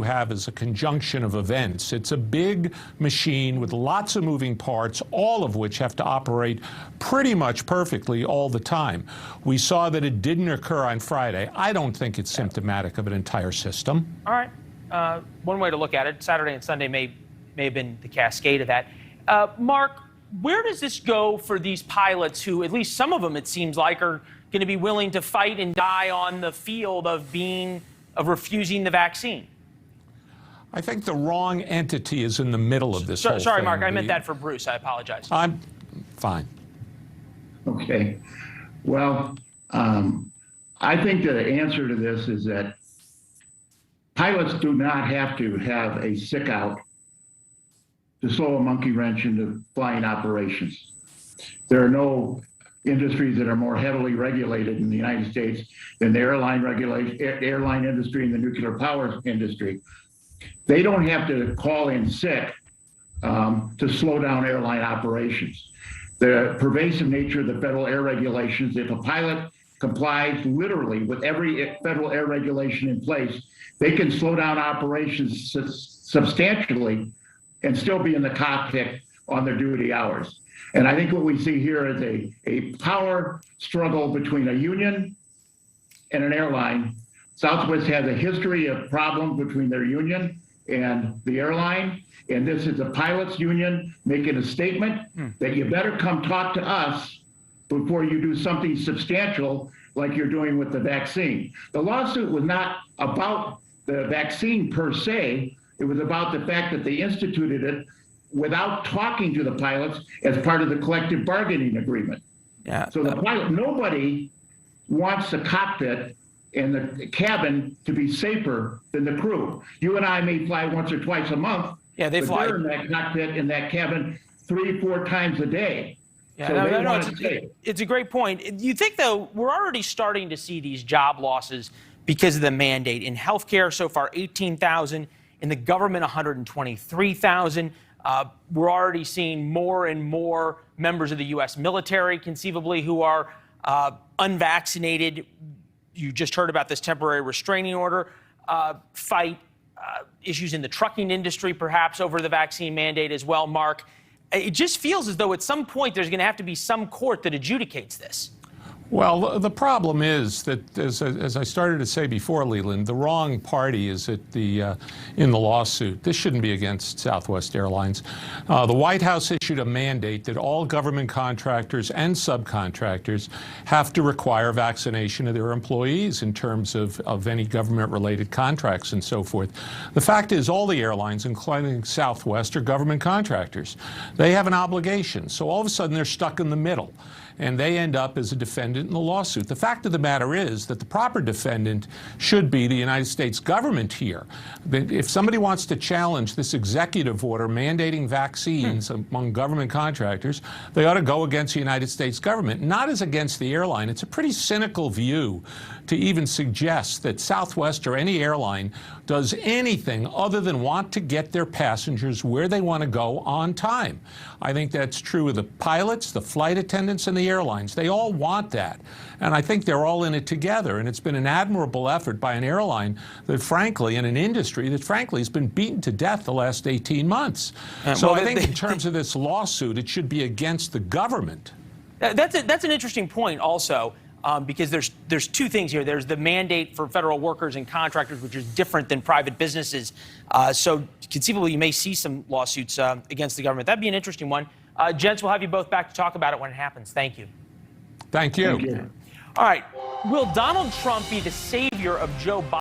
have is a conjunction of events. It's a big machine with lots of moving parts, all of which have to operate pretty much perfectly all the time. We saw that it didn't occur on Friday. I don't think it's symptomatic of an entire system. All right. One way to look at it, Saturday and Sunday may have been the cascade of that. Mark, where does this go for these pilots who, at least some of them, it seems like, are going to be willing to fight and die on the field of refusing the vaccine? I think the wrong entity is in the middle of this whole thing. Sorry, Mark, I meant that for Bruce. I apologize. I'm fine. Okay. Well, I think the answer to this is that pilots do not have to have a Sickout to slow a monkey wrench into flying operations. There are no industries that are more heavily regulated in the United States than the airline industry and the nuclear power industry. They don't have to call in sick to slow down airline operations. The pervasive nature of the federal air regulations, if a pilot complies literally with every federal air regulation in place, they can slow down operations substantially and still be in the cockpit on their duty hours. And I think what we see here is a power struggle between a union and an airline. Southwest has a history of problems between their union and the airline. And this is the pilots union making a statement that you better come talk to us before you do something substantial like you're doing with the vaccine. The lawsuit was not about the vaccine per se. It was about the fact that they instituted it without talking to the pilots as part of the collective bargaining agreement. Yeah. So the pilot, nobody wants the cockpit and the cabin to be safer than the crew. You and I may fly once or twice a month. Yeah, they fly in that cockpit, in that cabin, 3-4 times a day. Yeah, so it's a great point. You think, though, we're already starting to see these job losses because of the mandate. In healthcare, so far, 18,000. In the government, 123,000. We're already seeing more and more members of the U.S. military, conceivably, who are unvaccinated. You just heard about this temporary restraining order fight. Issues in the trucking industry, perhaps, over the vaccine mandate as well, Mark. It just feels as though at some point there's going to have to be some court that adjudicates this. Well, the problem is that, as I started to say before, Leland, the wrong party is in the lawsuit. This shouldn't be against Southwest Airlines. The White House issued a mandate that all government contractors and subcontractors have to require vaccination of their employees in terms of any government-related contracts and so forth. The fact is, all the airlines, including Southwest, are government contractors. They have an obligation. So all of a sudden, they're stuck in the middle, and they end up as a defendant in the lawsuit. The fact of the matter is that the proper defendant should be the United States government here. If somebody wants to challenge this executive order mandating vaccines among government contractors, they ought to go against the United States government, not as against the airline. It's a pretty cynical view to even suggest that Southwest or any airline does anything other than want to get their passengers where they want to go on time. I think that's true of the pilots, the flight attendants, and the airlines. They all want that. And I think they're all in it together. And it's been an admirable effort by an airline that, frankly, in an industry that, frankly, has been beaten to death the last 18 months. So I think in terms of this lawsuit, it should be against the government. That's an interesting point also. Because there's two things here. There's the mandate for federal workers and contractors, which is different than private businesses. So conceivably, you may see some lawsuits against the government. That'd be an interesting one. Gents, we'll have you both back to talk about it when it happens. Thank you. Thank you. Thank you. All right. Will Donald Trump be the savior of Joe Biden?